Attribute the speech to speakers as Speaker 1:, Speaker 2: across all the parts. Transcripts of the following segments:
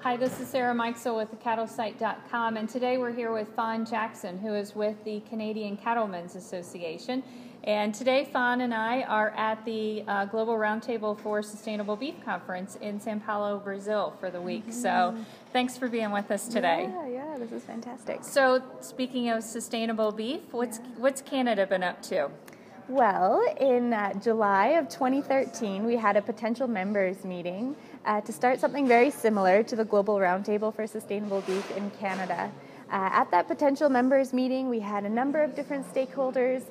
Speaker 1: Hi, this is Sarah Mikesell with the Cattlesite.com, and today we're here with Fawn Jackson, who is with the Canadian Cattlemen's Association. And today Fawn and I are at the Global Roundtable for Sustainable Beef Conference in Sao Paulo, Brazil for the week. So thanks for being with us today.
Speaker 2: Yeah, this is fantastic.
Speaker 1: So speaking of sustainable beef, what's Canada been up to?
Speaker 2: Well, in July of 2013, we had a potential members meeting to start something very similar to the Global Roundtable for Sustainable Beef in Canada. At that potential members meeting, we had a number of different stakeholders,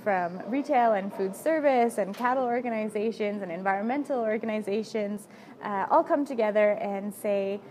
Speaker 2: from retail and food service and cattle organizations and environmental organizations, all come together and say,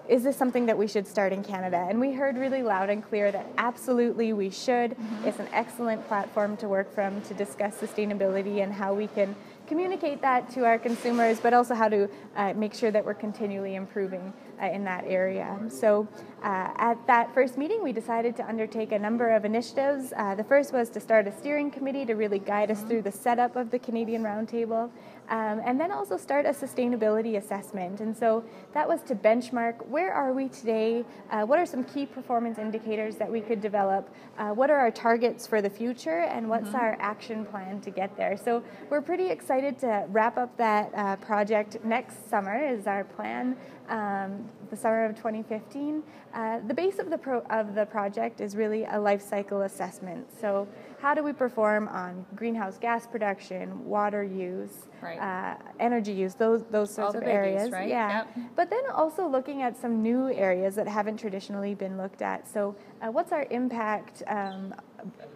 Speaker 2: is this something that we should start in Canada? And we heard really loud and clear that absolutely we should. It's an excellent platform to work from to discuss sustainability and how we can communicate that to our consumers, but also how to make sure that we're continually improving in that area. So at that first meeting, we decided to undertake a number of initiatives. The first was to start a steering committee to really guide us through the setup of the Canadian Roundtable, and then also start a sustainability assessment. And so that was to benchmark where are we today, what are some key performance indicators that we could develop, what are our targets for the future, and what's our action plan to get there. So we're pretty excited to wrap up that project next summer is our plan, the summer of 2015. The base of the project is really a life cycle assessment. So how do we perform on greenhouse gas production, water use, energy use, those sorts of areas.
Speaker 1: Right?
Speaker 2: Yeah.
Speaker 1: Yep.
Speaker 2: But then also looking at some new areas that haven't traditionally been looked at. So what's our impact,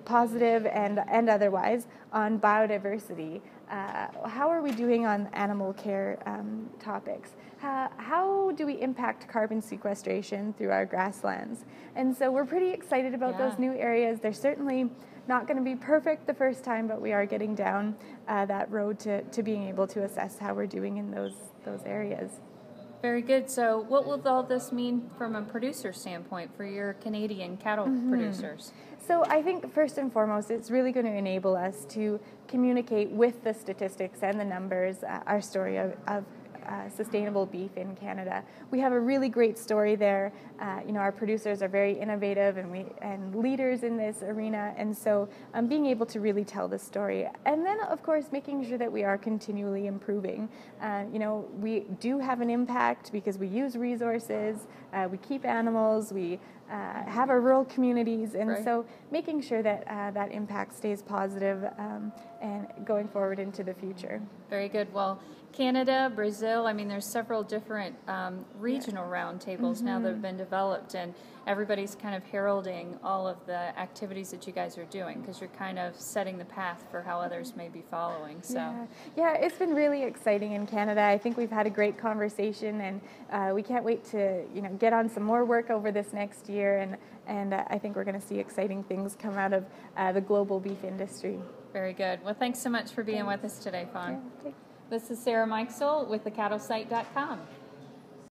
Speaker 2: positive and otherwise, on biodiversity? How are we doing on animal care topics? How do we impact carbon sequestration through our grasslands? And so we're pretty excited about those new areas. They're certainly not going to be perfect the first time, but we are getting down that road to being able to assess how we're doing in those areas.
Speaker 1: Very good. So what will all this mean from a producer standpoint for your Canadian cattle producers?
Speaker 2: So I think first and foremost, it's really going to enable us to communicate with the statistics and the numbers our story of sustainable beef in Canada. We have a really great story there. Our producers are very innovative and leaders in this arena, and so being able to really tell the story. And then, of course, making sure that we are continually improving. We do have an impact because we use resources, we keep animals, we have our rural communities, and so making sure that that impact stays positive and going forward into the future.
Speaker 1: Very good. Well, Canada, Brazil, there's several different regional roundtables now that have been developed, and everybody's kind of heralding all of the activities that you guys are doing because you're kind of setting the path for how others may be following. So
Speaker 2: yeah, it's been really exciting in Canada. I think we've had a great conversation, and we can't wait to get on some more work over this next year, and I think we're going to see exciting things come out of the global beef industry.
Speaker 1: Very good. Well, thanks so much for being with us today, Fawn.
Speaker 2: Yeah,
Speaker 1: This is Sarah Mikesell with the Cattlesite.com.